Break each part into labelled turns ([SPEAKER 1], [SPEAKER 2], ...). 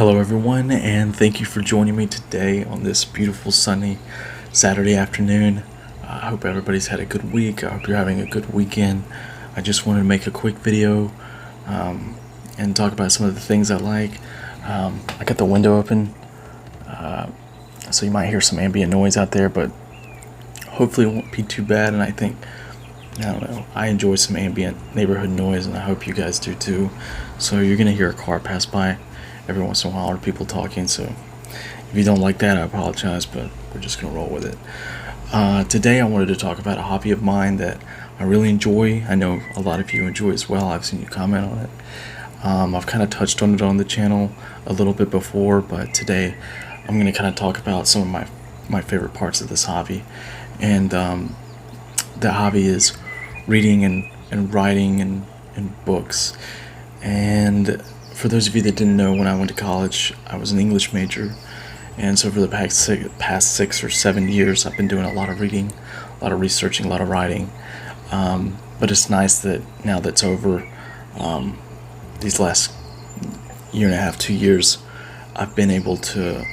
[SPEAKER 1] Hello, everyone, and thank you for joining me today on this beautiful sunny Saturday afternoon. I hope everybody's had a good week. I hope you're having a good weekend. I just wanted to make a quick video and talk about some of the things I like. I got the window open, so you might hear some ambient noise out there, but hopefully it won't be too bad. And I don't know, I enjoy some ambient neighborhood noise, and I hope you guys do too. So you're going to hear a car pass by every once in a while, or people talking, so if you don't like that, I apologize, but we're just gonna roll with it. Today I wanted to talk about a hobby of mine that I really enjoy. I know a lot of you enjoy as well. I've seen you comment on it. I've kind of touched on it on the channel a little bit before, but today I'm gonna kind of talk about some of my favorite parts of this hobby. And the hobby is reading and writing and books. And for those of you that didn't know, when I went to college, I was an English major, and so for the past 6 or 7 years, I've been doing a lot of reading, a lot of researching, a lot of writing. But it's nice that now that's over, these last year and a half, 2 years, I've been able to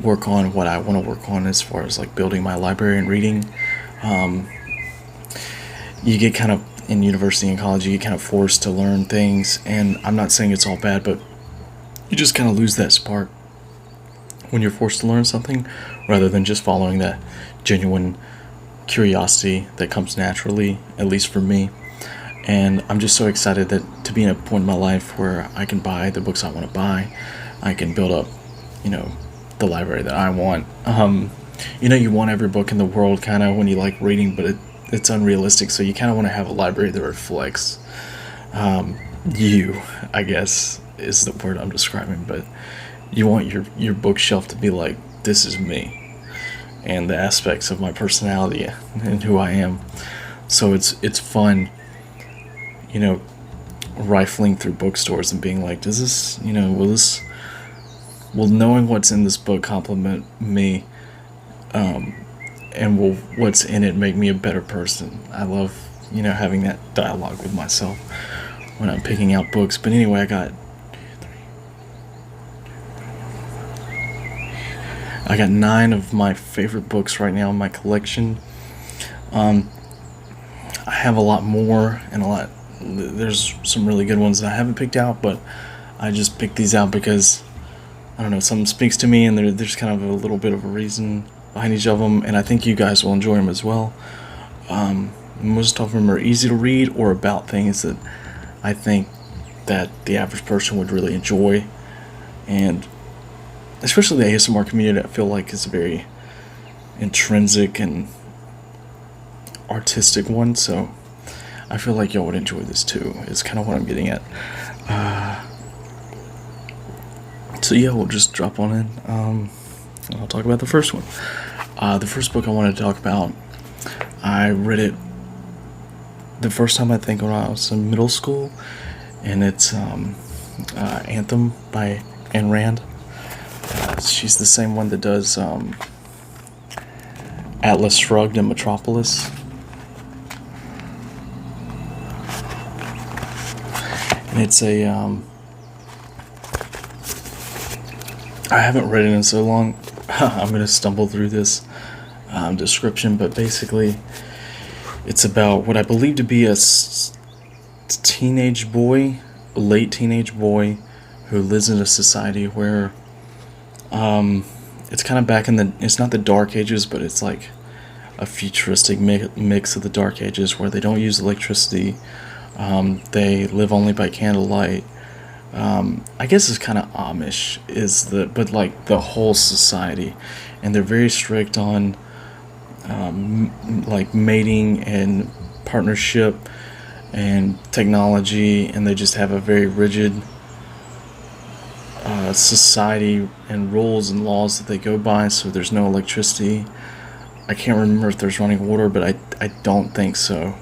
[SPEAKER 1] work on what I want to work on as far as like building my library and reading. You get kind of in university and college, you get kind of forced to learn things, and I'm not saying it's all bad, but you just kind of lose that spark when you're forced to learn something rather than just following that genuine curiosity that comes naturally, at least for me. And I'm just so excited that to be in a point in my life where I can buy the books I want to buy. I can build up, the library that I want. You want every book in the world kind of when you like reading, but it's unrealistic, so you kind of want to have a library that reflects you, I guess is the word I'm describing, but you want your bookshelf to be like, this is me and the aspects of my personality and who I am. So it's fun, rifling through bookstores and being like, does this, will knowing what's in this book compliment me, and will what's in it make me a better person? I love, having that dialogue with myself when I'm picking out books. But anyway, I got 9 of my favorite books right now in my collection. I have a lot more, and there's some really good ones that I haven't picked out, but I just picked these out because, I don't know, something speaks to me, and there's kind of a little bit of a reason behind each of them, and I think you guys will enjoy them as well. Most of them are easy to read or about things that I think that the average person would really enjoy, and especially the ASMR community, I feel like is a very intrinsic and artistic one, so I feel like y'all would enjoy this too, is kind of what I'm getting at. So yeah, we'll just drop on in. I'll talk about the first one. The first book I wanted to talk about, I read it the first time I think when I was in middle school, and it's Anthem by Ayn Rand. She's the same one that does Atlas Shrugged and Metropolis. And it's I haven't read it in so long. I'm going to stumble through this description, but basically it's about what I believe to be a teenage boy, a late teenage boy, who lives in a society where it's kind of back in it's not the Dark Ages, but it's like a futuristic mix of the Dark Ages where they don't use electricity. They live only by candlelight. I guess it's kind of Amish, but like the whole society, and they're very strict on like mating and partnership and technology, and they just have a very rigid society and rules and laws that they go by. So there's no electricity. I can't remember if there's running water, but I don't think so.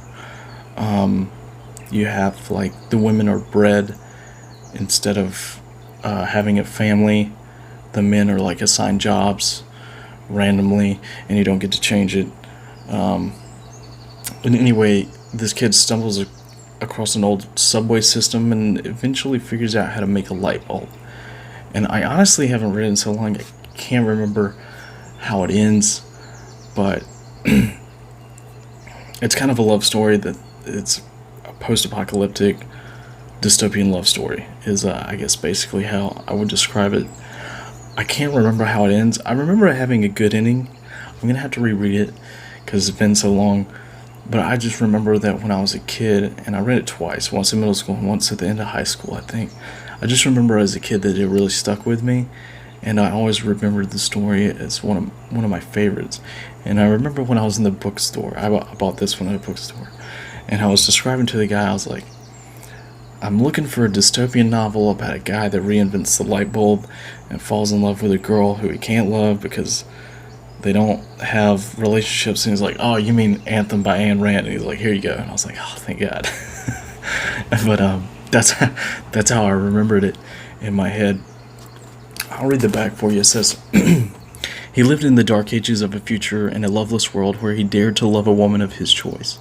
[SPEAKER 1] You have like the women are bred. Instead of having a family, the men are like assigned jobs randomly, and you don't get to change it. And anyway, this kid stumbles across an old subway system and eventually figures out how to make a light bulb. And I honestly haven't read it in so long, I can't remember how it ends, but it's kind of a love story that it's a post-apocalyptic dystopian love story is I guess basically how I would describe it. I can't remember how it ends. I remember it having a good ending. I'm gonna have to reread it because it's been so long. But I just remember that when I was a kid, and I read it twice, once in middle school and once at the end of high school, I think. I just remember as a kid that it really stuck with me, and I always remembered the story as one of my favorites. And I remember when I was in the bookstore, I bought this one at a bookstore, and I was describing to the guy, I was like, I'm looking for a dystopian novel about a guy that reinvents the light bulb and falls in love with a girl who he can't love because they don't have relationships. And he's like, oh, you mean Anthem by Ayn Rand? And he's like, here you go. And I was like, oh, thank God. But that's how I remembered it in my head. I'll read the back for you. It says, he lived in the dark ages of a future in a loveless world where he dared to love a woman of his choice.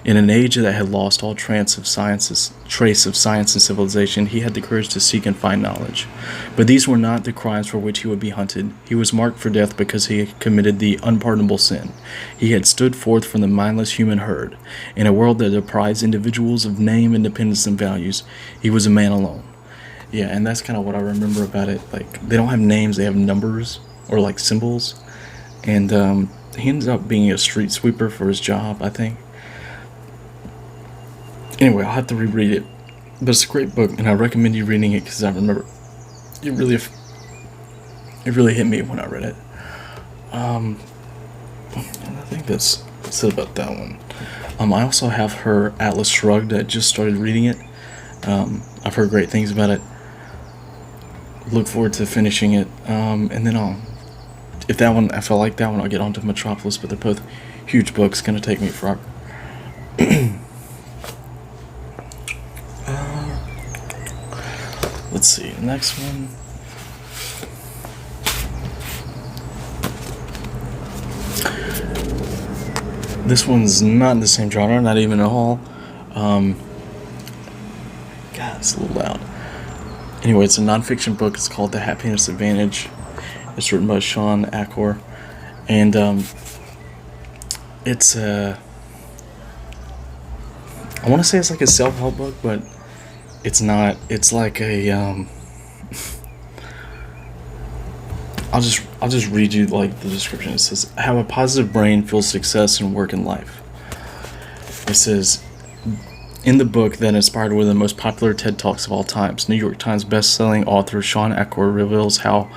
[SPEAKER 1] In an age that had lost all trace of science and civilization, he had the courage to seek and find knowledge. But these were not the crimes for which he would be hunted. He was marked for death because he had committed the unpardonable sin. He had stood forth from the mindless human herd. In a world that deprives individuals of name, independence, and values, he was a man alone. Yeah, and that's kind of what I remember about it. Like, they don't have names, they have numbers. Or like symbols, and he ends up being a street sweeper for his job, I think. Anyway, I'll have to reread it, but it's a great book, and I recommend you reading it because I remember it really hit me when I read it. And I think that's it about that one. I also have her Atlas Shrugged. I just started reading it. I've heard great things about it. Look forward to finishing it, and then if I like that one, I'll get on to Metropolis, but they're both huge books, gonna take me forever. Let's see, next one. This one's not in the same genre, not even at all. God, it's a little loud. Anyway, it's a nonfiction book. It's called The Happiness Advantage. It's written by Sean Acor, and it's I want to say it's like a self-help book, but it's not. It's like a I'll just read you like the description. It says, "How a positive brain fuels success in work and life." It says, in the book that inspired one of the most popular TED Talks of all times, New York Times best-selling author Sean Acor reveals how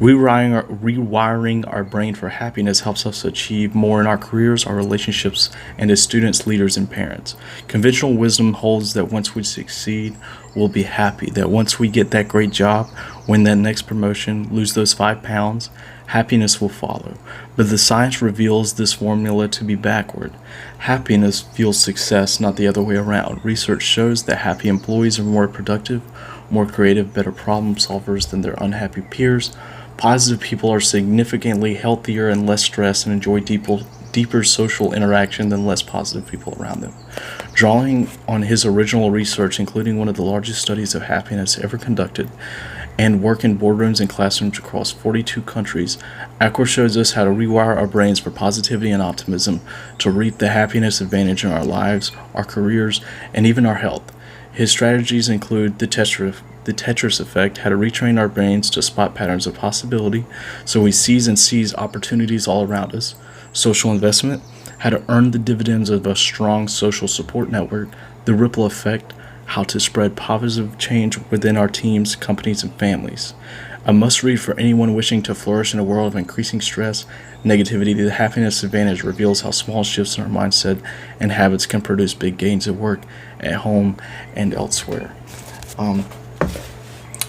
[SPEAKER 1] rewiring our brain for happiness helps us achieve more in our careers, our relationships, and as students, leaders, and parents. Conventional wisdom holds that once we succeed, we'll be happy. That once we get that great job, win that next promotion, lose those 5 pounds, happiness will follow. But the science reveals this formula to be backward. Happiness fuels success, not the other way around. Research shows that happy employees are more productive, more creative, better problem solvers than their unhappy peers. Positive people are significantly healthier and less stressed and enjoy deeper social interaction than less positive people around them. Drawing on his original research, including one of the largest studies of happiness ever conducted, and work in boardrooms and classrooms across 42 countries, Acor shows us how to rewire our brains for positivity and optimism to reap the happiness advantage in our lives, our careers, and even our health. His strategies include the Tetris effect, how to retrain our brains to spot patterns of possibility so we seize opportunities all around us. Social investment, how to earn the dividends of a strong social support network. The ripple effect, how to spread positive change within our teams, companies, and families. A must-read for anyone wishing to flourish in a world of increasing stress, negativity. The Happiness Advantage reveals how small shifts in our mindset and habits can produce big gains at work, at home, and elsewhere.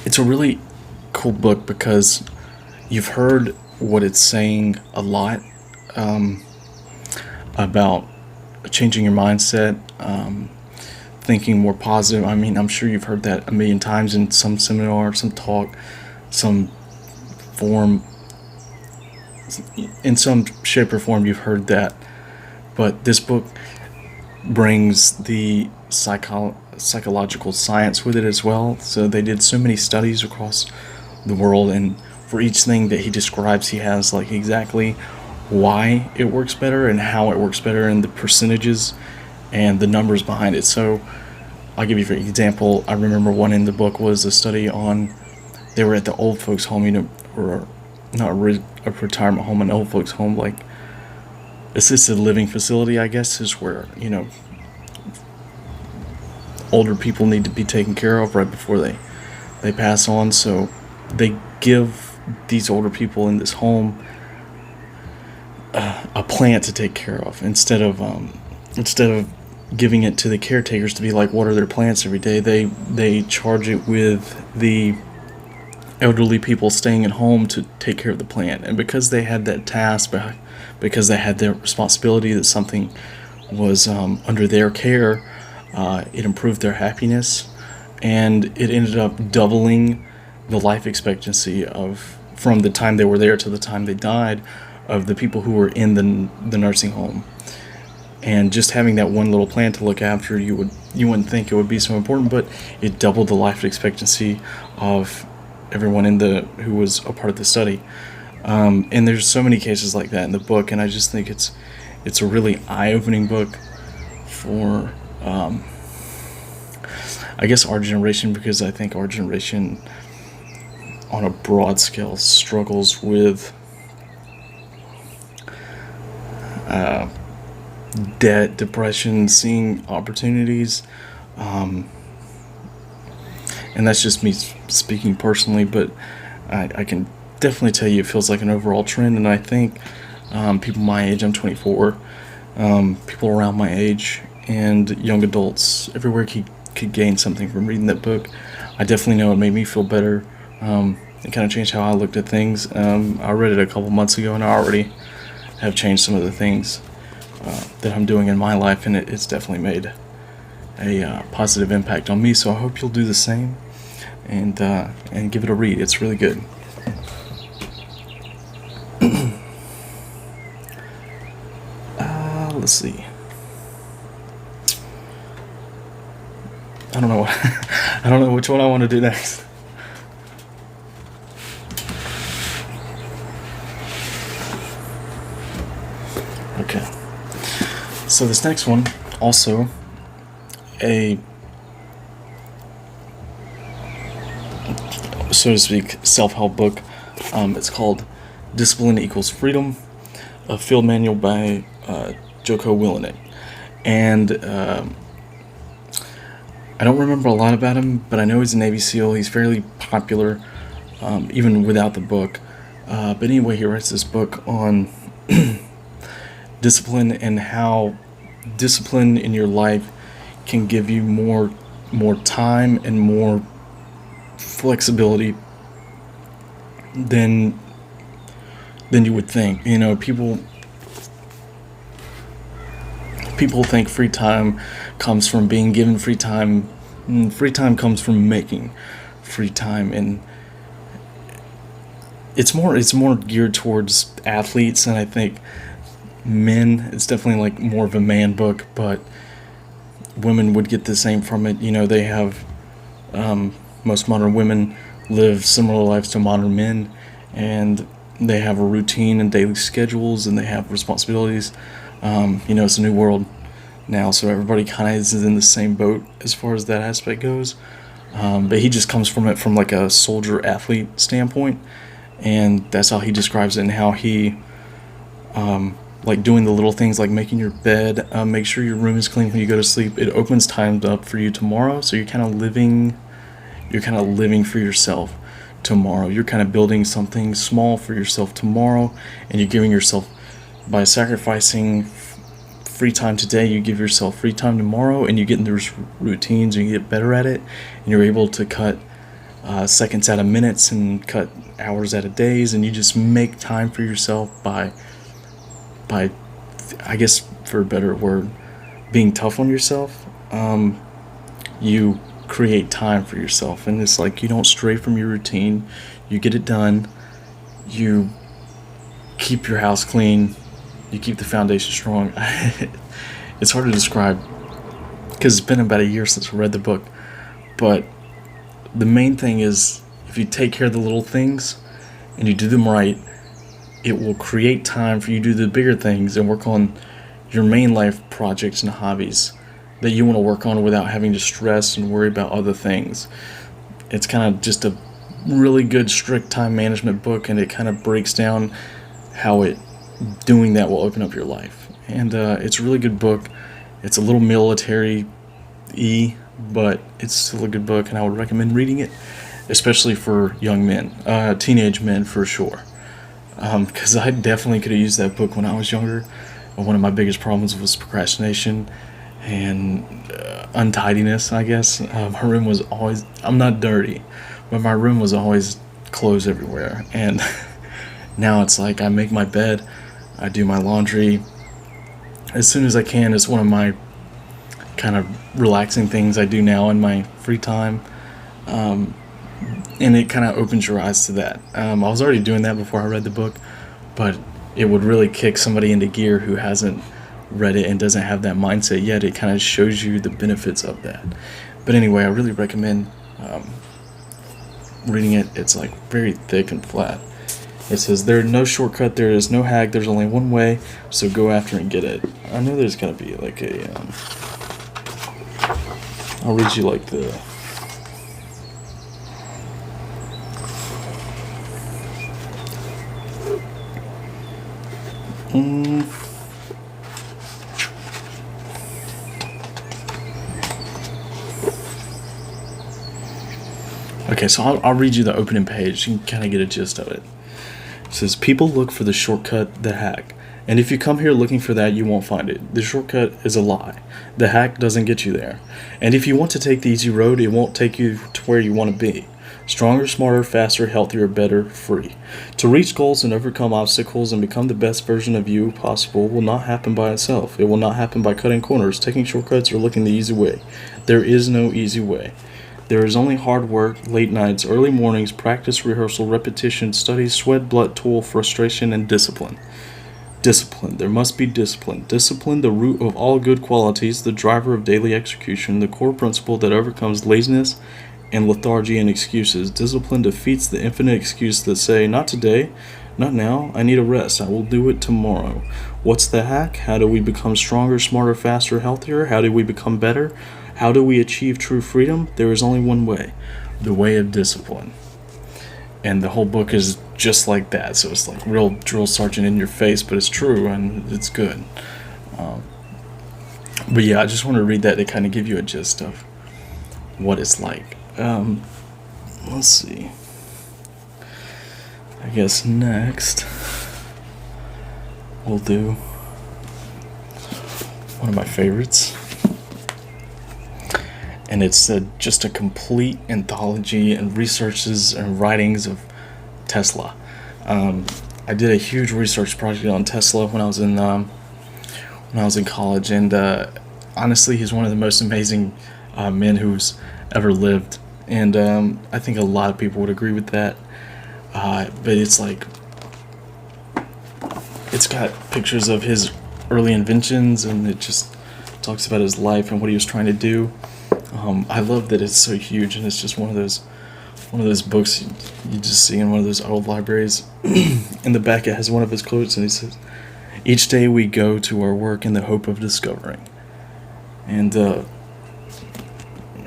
[SPEAKER 1] It's a really cool book because you've heard what it's saying a lot about changing your mindset, thinking more positive. I mean, I'm sure you've heard that a million times in some seminar, some talk, some form, in some shape or form you've heard that. But this book brings the psychological science with it as well. So they did so many studies across the world, and for each thing that he describes, he has like exactly why it works better and how it works better and the percentages and the numbers behind it. So I'll give you an example. I remember one in the book was a study on, they were at the old folks home, or not a retirement home, an old folks home, like assisted living facility, I guess, is where, older people need to be taken care of right before they pass on. So they give these older people in this home a plant to take care of instead of giving it to the caretakers to be like water their plants every day. They charge it with the elderly people staying at home to take care of the plant. And because they had that task, because they had their responsibility that something was under their care, it improved their happiness, and it ended up doubling the life expectancy from the time they were there to the time they died of the people who were in the nursing home. And just having that one little plant to look after, you wouldn't think it would be so important, but it doubled the life expectancy of everyone who was a part of the study. And there's so many cases like that in the book, and I just think it's a really eye-opening book for I guess our generation, because I think our generation on a broad scale struggles with debt, depression, seeing opportunities, and that's just me speaking personally, but I can definitely tell you it feels like an overall trend. And I think people my age, I'm 24, people around my age and young adults everywhere could gain something from reading that book. I definitely know it made me feel better. It kind of changed how I looked at things. I read it a couple months ago, and I already have changed some of the things that I'm doing in my life, and it's definitely made a positive impact on me. So I hope you'll do the same and give it a read. It's really good. Let's see. I don't know. I don't know which one I want to do next. Okay. So this next one, also a, so to speak, self-help book. It's called Discipline Equals Freedom, a field manual by Joko Willenick. And I don't remember a lot about him, but I know he's a Navy SEAL. He's fairly popular, even without the book. But anyway, he writes this book on discipline and how discipline in your life can give you more time and more flexibility than you would think. People think free time comes from being given free time. Free time comes from making free time, and it's more geared towards athletes, and I think men, it's definitely like more of a man book, but women would get the same from it. They have most modern women live similar lives to modern men, and they have a routine and daily schedules, and they have responsibilities. It's a new world now, so everybody kind of is in the same boat as far as that aspect goes. But he just comes from it from like a soldier athlete standpoint, and that's how he describes it, and how he like doing the little things like making your bed, make sure your room is clean when you go to sleep. It opens time up for you tomorrow, so you're kind of living for yourself tomorrow. You're kind of building something small for yourself tomorrow, and you're giving yourself, by sacrificing free time today, you give yourself free time tomorrow, and you get in those routines and you get better at it, and you're able to cut seconds out of minutes and cut hours out of days, and you just make time for yourself by I guess, for a better word, being tough on yourself. You create time for yourself, and it's like you don't stray from your routine. You get it done. You keep your house clean. You keep the foundation strong. It's hard to describe because it's been about a year since I read the book, but the main thing is, if you take care of the little things and you do them right, it will create time for you to do the bigger things and work on your main life projects and hobbies that you want to work on without having to stress and worry about other things. It's kind of just a really good strict time management book, and it kind of breaks down how doing that will open up your life. And it's a really good book. It's a little military-y, but it's still a good book, and I would recommend reading it, especially for young men, teenage men for sure. Because I definitely could have used that book when I was younger. One of my biggest problems was procrastination and untidiness, I guess. My room was always, I'm not dirty, but my room was always clothes everywhere. And now it's like I make my bed, I do my laundry as soon as I can. It's one of my kind of relaxing things I do now in my free time. And it kind of opens your eyes to that. I was already doing that before I read the book, but it would really kick somebody into gear who hasn't read it and doesn't have that mindset yet. It kind of shows you the benefits of that. But anyway, I really recommend reading it. It's like very thick and flat. It says, "There is no shortcut, there is no hack, there's only one way, so go after and get it." I know there's going to be like a... I'll read you like the... Okay, so I'll read you the opening page. You can kind of get a gist of it. It says, "People look for the shortcut, the hack. And if you come here looking for that, you won't find it. The shortcut is a lie. The hack doesn't get you there. And if you want to take the easy road, it won't take you to where you want to be. Stronger, smarter, faster, healthier, better, free. To reach goals and overcome obstacles and become the best version of you possible will not happen by itself. It will not happen by cutting corners, taking shortcuts, or looking the easy way. There is no easy way. There is only hard work, late nights, early mornings, practice, rehearsal, repetition, study, sweat, blood, toil, frustration, and discipline. Discipline. There must be discipline. Discipline, the root of all good qualities, the driver of daily execution, the core principle that overcomes laziness and lethargy and excuses. Discipline defeats the infinite excuse that say, not today, not now, I need a rest, I will do it tomorrow. What's the hack? How do we become stronger, smarter, faster, healthier? How do we become better? How do we achieve true freedom? There is only one way, the way of discipline." And the whole book is just like that, so it's like real drill sergeant in your face, but it's true and it's good. But yeah, I just want to read that to kind of give you a gist of what it's like. Let's see. I guess next we'll do one of my favorites. And it's just a complete anthology and researches and writings of Tesla. I did a huge research project on Tesla when I was in college, and honestly, he's one of the most amazing men who's ever lived, and I think a lot of people would agree with that. But it's like, it's got pictures of his early inventions, and it just talks about his life and what he was trying to do. I love that it's so huge, and it's just one of those books you just see in one of those old libraries. In the back, it has one of his quotes, and he says, "Each day we go to our work in the hope of discovering." And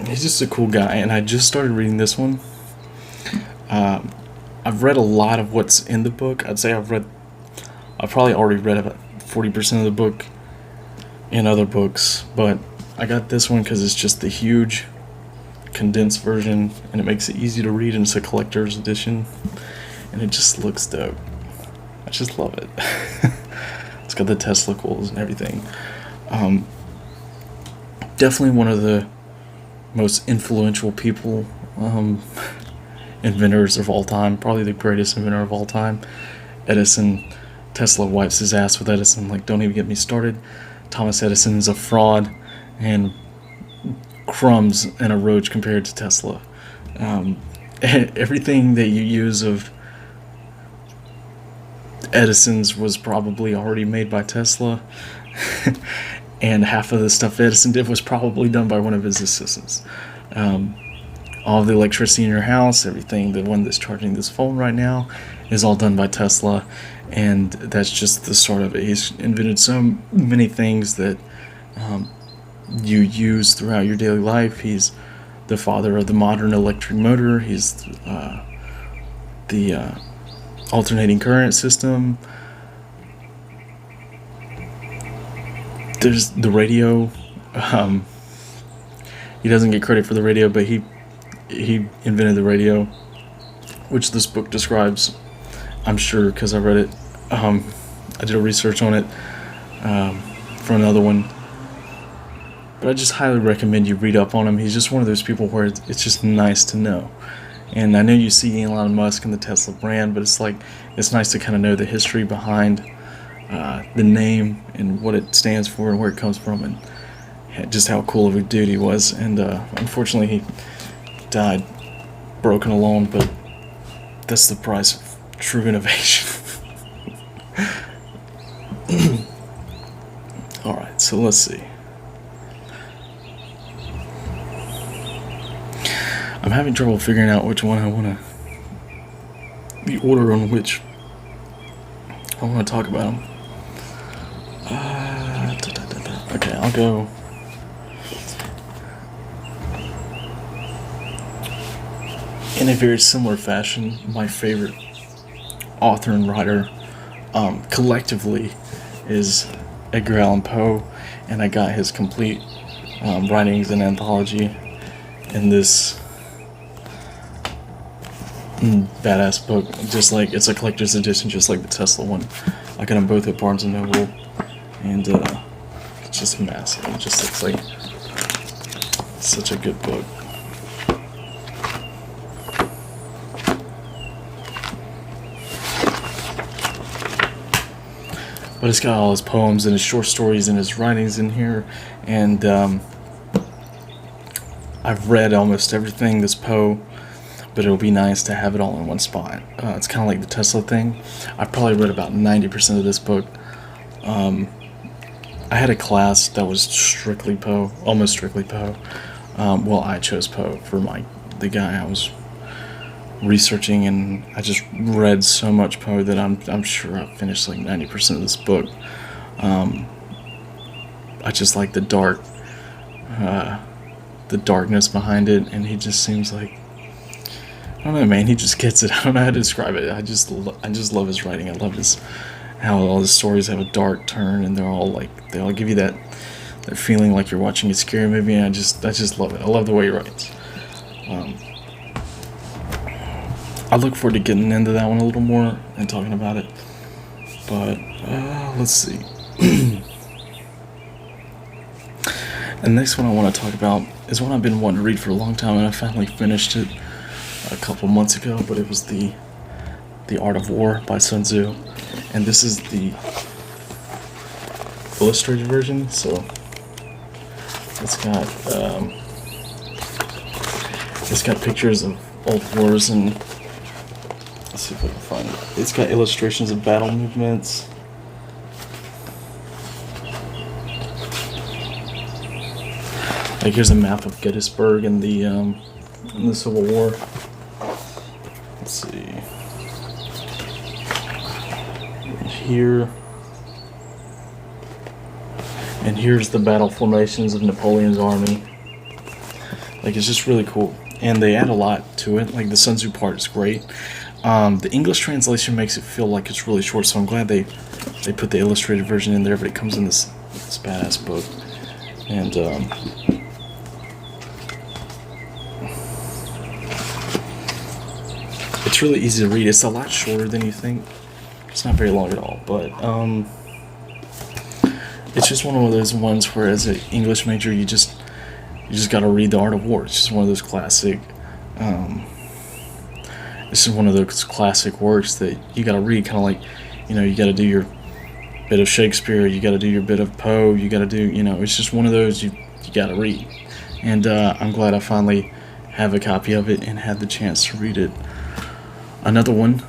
[SPEAKER 1] he's just a cool guy, and I just started reading this one. I've read a lot of what's in the book. I'd say I've probably already read about 40% of the book in other books, but I got this one because it's just the huge condensed version, and it makes it easy to read, and it's a collector's edition, and it just looks dope. I just love it. It's got the Tesla coils and everything. Definitely one of the most influential people, inventors of all time, probably the greatest inventor of all time. Edison. Tesla wipes his ass with Edison, like, don't even get me started. Thomas Edison is a fraud and crumbs in a roach compared to Tesla. Everything that you use of Edison's was probably already made by Tesla, and half of the stuff Edison did was probably done by one of his assistants. all the electricity in your house, everything, the one that's charging this phone right now, is all done by Tesla. And that's just the start of it. He's invented so many things that you use throughout your daily life. He's the father of the modern electric motor. He's the alternating current system. There's the radio. He doesn't get credit for the radio, but he invented the radio, which this book describes. I'm sure because I read it. I did a research on it for another one. But I just highly recommend you read up on him. He's just one of those people where it's just nice to know. And I know you see Elon Musk and the Tesla brand, but it's nice to kind of know the history behind the name and what it stands for and where it comes from, and just how cool of a dude he was. And unfortunately, he died broken alone, but that's the price of true innovation. Alright, so let's see. I'm having trouble figuring out which one I want to, the order on which I want to talk about them. Okay, I'll go. In a very similar fashion, my favorite author and writer collectively is Edgar Allan Poe, and I got his complete writings and anthology in this badass book. Just like it's a collector's edition, just like the Tesla one. I got them both at Barnes & Noble, and it's just massive. It just looks like such a good book. But it's got all his poems and his short stories and his writings in here, and I've read almost everything this Poe, but it'll be nice to have it all in one spot. It's kind of like the Tesla thing. I've probably read about 90% of this book. I had a class that was strictly Poe, almost strictly Poe. Well, I chose Poe for the guy I was researching, and I just read so much Poe that I'm sure I finished like 90% of this book. I just like the darkness behind it, and he just seems like, I don't know, man, he just gets it. I don't know how to describe it. I just love his writing. I love how all his stories have a dark turn, and they all give you that feeling like you're watching a scary movie, and I just love it. I love the way he writes. I look forward to getting into that one a little more and talking about it. But let's see. The next one I want to talk about is one I've been wanting to read for a long time, and I finally finished it a couple months ago. But it was the Art of War by Sun Tzu, and this is the illustrated version. So it's got pictures of old wars, and let's see if I can find it. It's got illustrations of battle movements. Like here's a map of Gettysburg in the Civil War. Let's see. And here's the battle formations of Napoleon's army. Like, it's just really cool, and they add a lot to it. Like the Sun Tzu part is great. The English translation makes it feel like it's really short, so I'm glad they put the illustrated version in there. But it comes in this badass book, and it's really easy to read. It's a lot shorter than you think. It's not very long at all, but it's just one of those ones where, as an English major, you just got to read The Art of War. It's just one of those classic. It's just one of those classic works that you got to read. Kind of like, you got to do your bit of Shakespeare, you got to do your bit of Poe, you got to do, it's just one of those you got to read. And I'm glad I finally have a copy of it and had the chance to read it. Another one,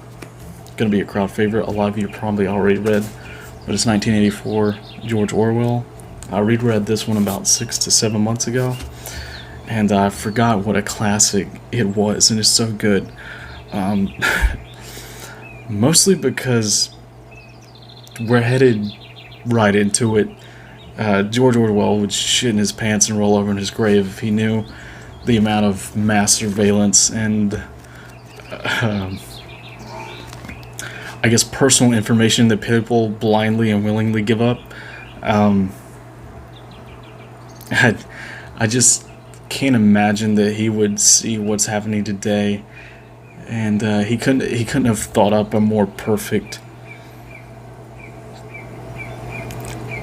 [SPEAKER 1] going to be a crowd favorite. A lot of you probably already read, but it's 1984, George Orwell. I reread this one about 6 to 7 months ago, and I forgot what a classic it was, and it's so good. Um, Mostly because we're headed right into it. George Orwell would shit in his pants and roll over in his grave if he knew the amount of mass surveillance and I guess personal information that people blindly and willingly give up. Um, I just can't imagine that he would see what's happening today, and he couldn't have thought up a more perfect.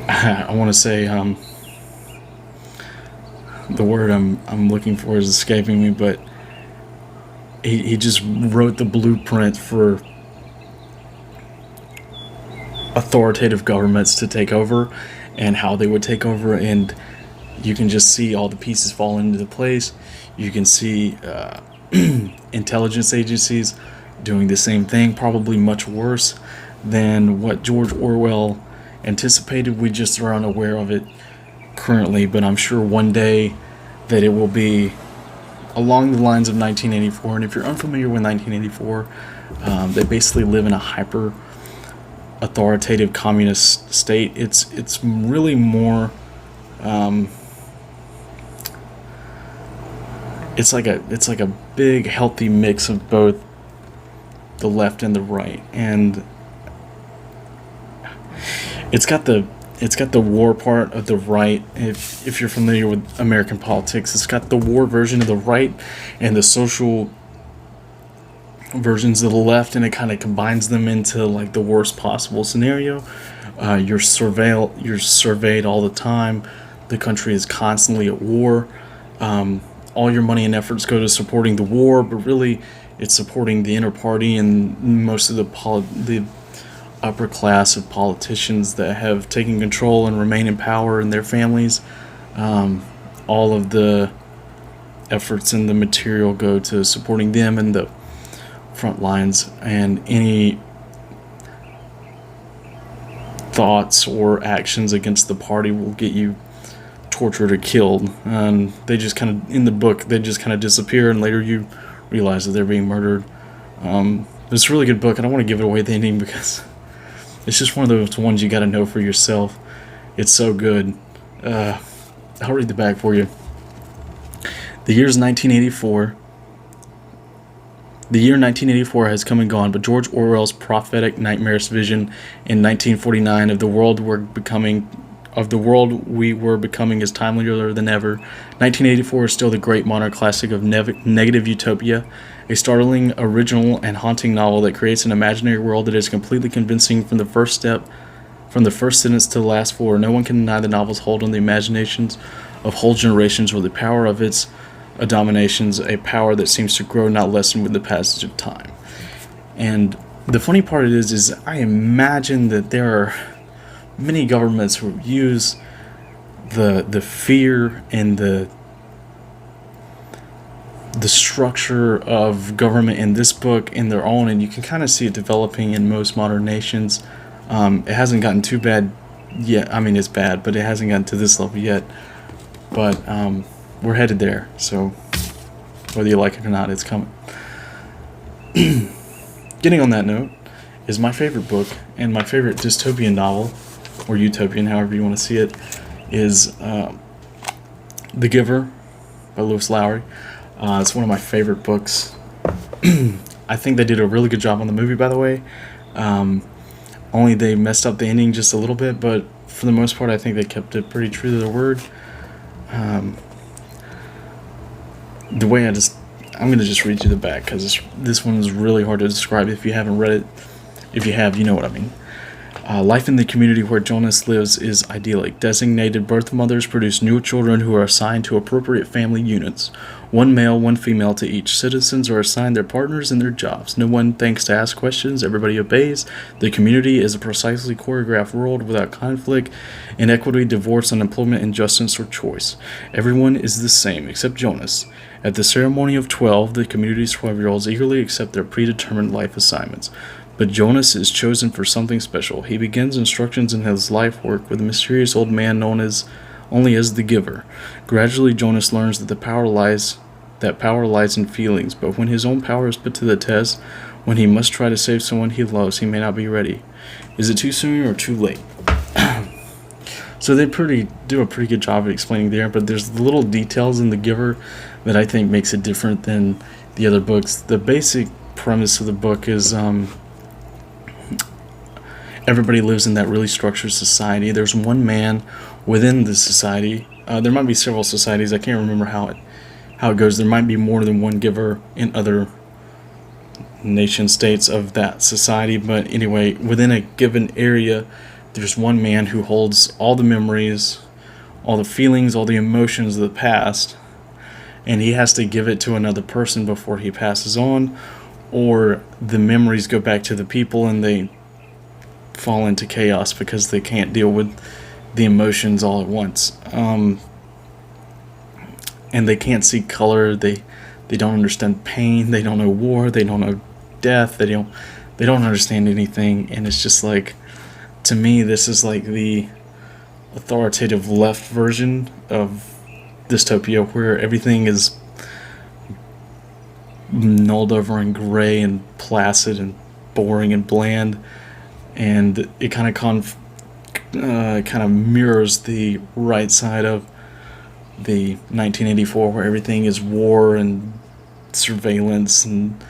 [SPEAKER 1] I want to say the word I'm looking for is escaping me, but he just wrote the blueprint for authoritative governments to take over and how they would take over, and you can just see all the pieces fall into place. You can see intelligence agencies doing the same thing, probably much worse than what George Orwell anticipated. We just are unaware of it currently, but I'm sure one day that it will be along the lines of 1984. And if you're unfamiliar with 1984, they basically live in a hyper authoritative communist state. It's really more it's like a big healthy mix of both the left and the right, and it's got the war part of the right. If you're familiar with American politics, it's got the war version of the right and the social versions of the left, and it kind of combines them into like the worst possible scenario. You're surveyed all the time. The country is constantly at war. All your money and efforts go to supporting the war, but really it's supporting the inner party and most of the upper class of politicians that have taken control and remain in power and their families. All of the efforts and the material go to supporting them and the front lines, and any thoughts or actions against the party will get you tortured or killed. And they just kind of, in the book, they just kind of disappear, and later you realize that they're being murdered. It's a really good book. I don't want to give it away at the ending because it's just one of those ones you got to know for yourself. It's so good. I'll read the back for you. The year's 1984. The year 1984 has come and gone, but George Orwell's prophetic, nightmarish vision in 1949 of the world we were becoming is timelier than ever. 1984 is still the great modern classic of negative utopia, a startling, original, and haunting novel that creates an imaginary world that is completely convincing from the first sentence to the last four. No one can deny the novel's hold on the imaginations of whole generations or the power of its dominations, a power that seems to grow, not lessen, with the passage of time. And the funny part is I imagine that there are many governments who use the fear and the structure of government in this book in their own, and you can kind of see it developing in most modern nations. It hasn't gotten too bad yet. I mean, it's bad, but it hasn't gotten to this level yet. But we're headed there, so whether you like it or not, it's coming. Getting on that note is my favorite book, and my favorite dystopian novel, or utopian, however you want to see it, is The Giver by Lewis Lowry. It's one of my favorite books. I think they did a really good job on the movie, by the way. Only they messed up the ending just a little bit, but for the most part, I think they kept it pretty true to their word. The way I'm going to just read you the back, because this one is really hard to describe if you haven't read it. If you have, you know what I mean. Life in the community where Jonas lives is idyllic. Designated birth mothers produce new children who are assigned to appropriate family units. One male, one female to each. Citizens are assigned their partners and their jobs. No one thinks to ask questions. Everybody obeys. The community is a precisely choreographed world without conflict, inequity, divorce, unemployment, injustice, or choice. Everyone is the same, except Jonas. At the ceremony of 12, the community's 12-year-olds eagerly accept their predetermined life assignments. But Jonas is chosen for something special. He begins instructions in his life work with a mysterious old man known as only as the giver. Gradually, Jonas learns that power lies in feelings, but when his own power is put to the test, when he must try to save someone he loves, he may not be ready. Is it too soon or too late? So they do a pretty good job of explaining there, but there's the little details in The Giver that I think makes it different than the other books. The basic premise of the book is everybody lives in that really structured society. There's one man within the society. There might be several societies. I can't remember how it goes. There might be more than one giver in other nation states of that society, but anyway, within a given area, there's one man who holds all the memories, all the feelings, all the emotions of the past, and he has to give it to another person before he passes on, or the memories go back to the people and they fall into chaos because they can't deal with the emotions all at once. And they can't see color, they don't understand pain, they don't know war, they don't know death, they don't understand anything, and it's just like, to me, this is like the authoritative left version of dystopia, where everything is nulled over and gray and placid and boring and bland, and it kind of mirrors the right side of the 1984, where everything is war and surveillance and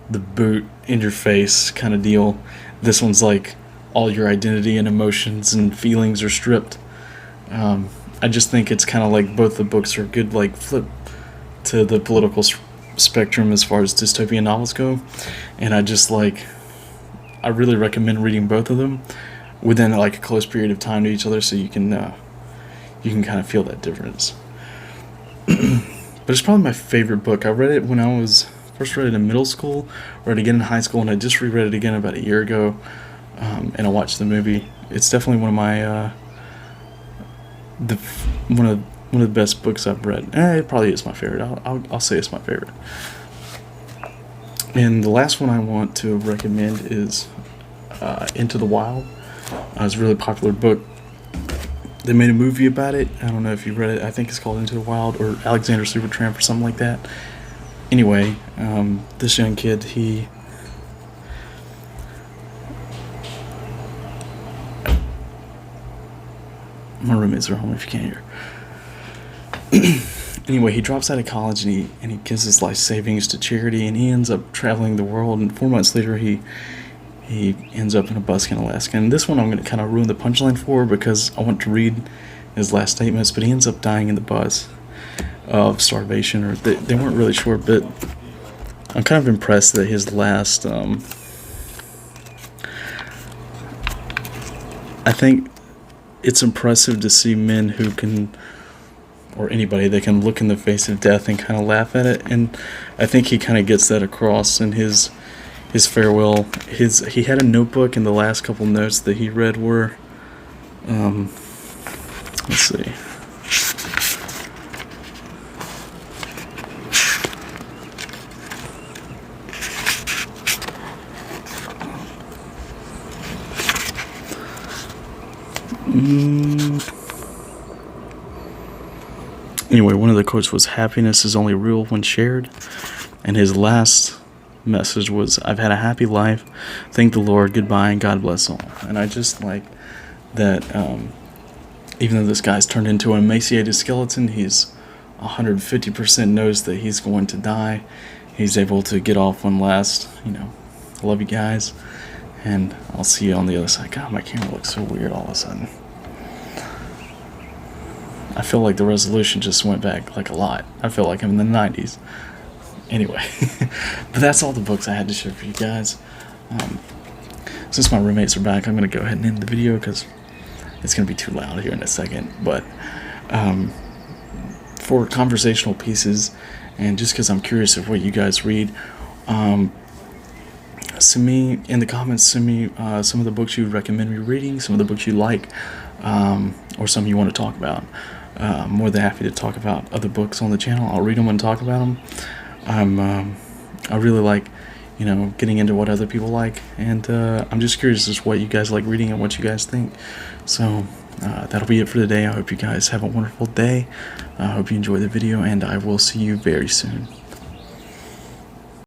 [SPEAKER 1] the boot in your face kind of deal. This one's like all your identity and emotions and feelings are stripped. I just think it's kind of like both the books are good, like flip to the political spectrum as far as dystopian novels go, and I really recommend reading both of them within like a close period of time to each other, so you can kind of feel that difference. But it's probably my favorite book. I read it when I first read it in middle school, read it again in high school, and I just reread it again about a year ago, and I watched the movie. It's definitely one of my one of the best books I've read. It probably is my favorite. I'll say it's my favorite. And the last one I want to recommend is Into the Wild. It's a really popular book. They made a movie about it. I don't know if you read it. I think it's called Into the Wild or Alexander Supertramp or something like that. Anyway, this young kid, my roommates are home if you can't hear. Anyway, he drops out of college and he gives his life savings to charity, and he ends up traveling the world, and 4 months later he ends up in a bus in Alaska. And this one I'm going to kind of ruin the punchline for, because I want to read his last statements, but he ends up dying in the bus of starvation, or they weren't really sure, but I'm kind of impressed that his last I think it's impressive to see men who can, or anybody that can look in the face of death and kind of laugh at it, and I think he kind of gets that across in his farewell. He had a notebook, and the last couple notes that he read were, let's see. Anyway, one of the quotes was, "Happiness is only real when shared," and his last message was, "I've had a happy life. Thank the Lord. Goodbye, and God bless all." And I just like that. Even though this guy's turned into an emaciated skeleton, he's 150% knows that he's going to die. He's able to get off one last, I love you guys, and I'll see you on the other side. God, my camera looks so weird all of a sudden. I feel like the resolution just went back like a lot. I feel like I'm in the 90s. Anyway, but that's all the books I had to share for you guys. Since my roommates are back, I'm going to go ahead and end the video because it's going to be too loud here in a second. But for conversational pieces, and just because I'm curious of what you guys read, send me in the comments, some of the books you recommend me reading, some of the books you like, or some you want to talk about. I'm more than happy to talk about other books on the channel. I'll read them and talk about them. I really like, getting into what other people like, and I'm just curious as to what you guys like reading and what you guys think. So that'll be it for today. I hope you guys have a wonderful day. I hope you enjoy the video, and I will see you very soon.